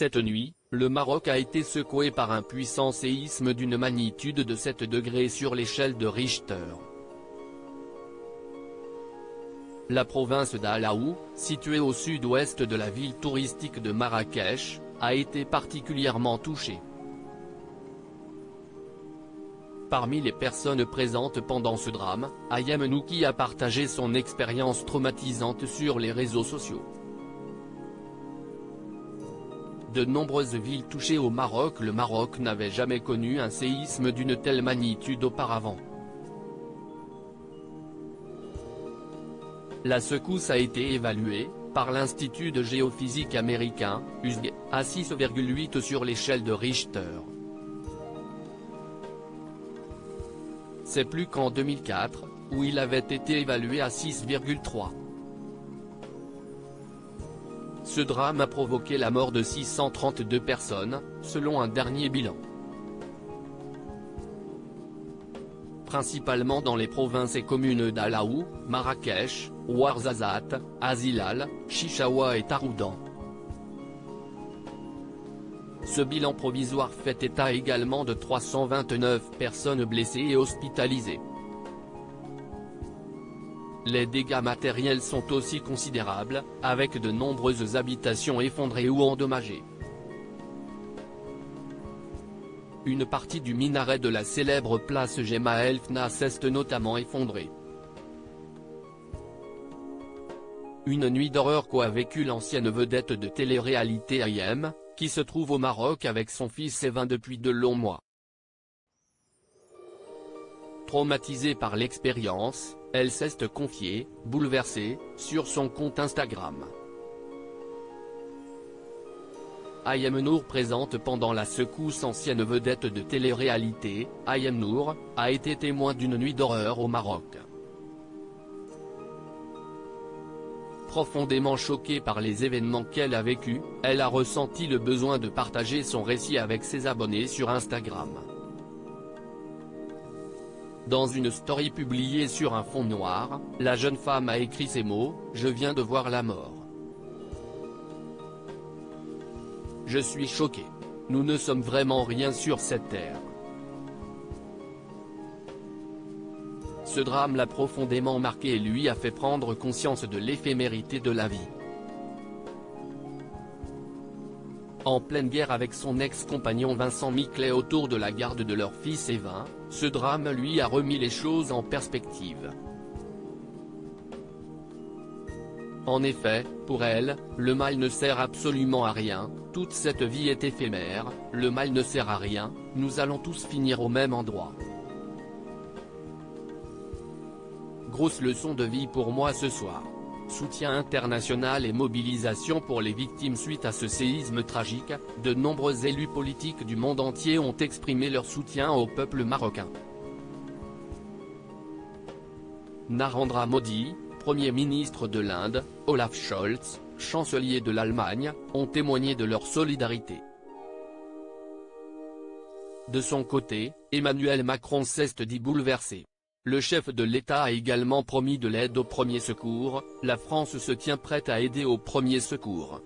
Cette nuit, le Maroc a été secoué par un puissant séisme d'une magnitude de 7 degrés sur l'échelle de Richter. La province d'Alaoua, située au sud-ouest de la ville touristique de Marrakech, a été particulièrement touchée. Parmi les personnes présentes pendant ce drame, Ayem Nouki a partagé son expérience traumatisante sur les réseaux sociaux. De nombreuses villes touchées au Maroc. Le Maroc n'avait jamais connu un séisme d'une telle magnitude auparavant. La secousse a été évaluée, par l'Institut de géophysique américain, USG, à 6,8 sur l'échelle de Richter. C'est plus qu'en 2004, où il avait été évalué à 6,3. Ce drame a provoqué la mort de 632 personnes, selon un dernier bilan. Principalement dans les provinces et communes d'Alaoua, Marrakech, Ouarzazate, Azilal, Chichaoua et Taroudan. Ce bilan provisoire fait état également de 329 personnes blessées et hospitalisées. Les dégâts matériels sont aussi considérables, avec de nombreuses habitations effondrées ou endommagées. Une partie du minaret de la célèbre place Gemaa El Fnas est notamment effondrée. Une nuit d'horreur qu'a vécu l'ancienne vedette de télé-réalité Ayem, qui se trouve au Maroc avec son fils Evin depuis de longs mois. Traumatisée par l'expérience, elle s'est confiée, bouleversée, sur son compte Instagram. Ayem Nour, présente pendant la secousse, ancienne vedette de télé-réalité, Ayem Nour, a été témoin d'une nuit d'horreur au Maroc. Profondément choquée par les événements qu'elle a vécus, elle a ressenti le besoin de partager son récit avec ses abonnés sur Instagram. Dans une story publiée sur un fond noir, la jeune femme a écrit ces mots: « Je viens de voir la mort. Je suis choquée. Nous ne sommes vraiment rien sur cette terre. » Ce drame l'a profondément marqué et lui a fait prendre conscience de l'éphémérité de la vie. En pleine guerre avec son ex-compagnon Vincent Miclet autour de la garde de leur fils Evin, ce drame lui a remis les choses en perspective. En effet, pour elle, le mal ne sert absolument à rien, toute cette vie est éphémère, le mal ne sert à rien, nous allons tous finir au même endroit. Grosse leçon de vie pour moi ce soir. Soutien international et mobilisation pour les victimes suite à ce séisme tragique. De nombreux élus politiques du monde entier ont exprimé leur soutien au peuple marocain. Narendra Modi, Premier ministre de l'Inde, Olaf Scholz, chancelier de l'Allemagne, ont témoigné de leur solidarité. De son côté, Emmanuel Macron s'est dit bouleversé. Le chef de l'État a également promis de l'aide aux premiers secours. La France se tient prête à aider aux premiers secours.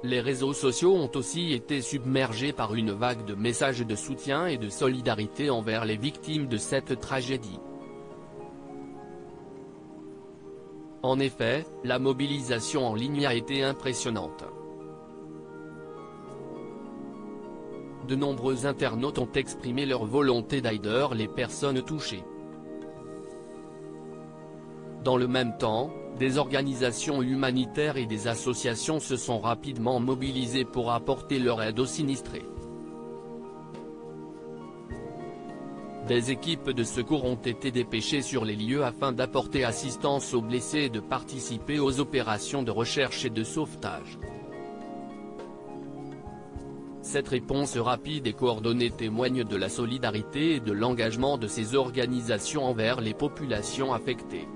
Les réseaux sociaux ont aussi été submergés par une vague de messages de soutien et de solidarité envers les victimes de cette tragédie. En effet, la mobilisation en ligne a été impressionnante. De nombreux internautes ont exprimé leur volonté d'aider les personnes touchées. Dans le même temps, des organisations humanitaires et des associations se sont rapidement mobilisées pour apporter leur aide aux sinistrés. Des équipes de secours ont été dépêchées sur les lieux afin d'apporter assistance aux blessés et de participer aux opérations de recherche et de sauvetage. Cette réponse rapide et coordonnée témoigne de la solidarité et de l'engagement de ces organisations envers les populations affectées.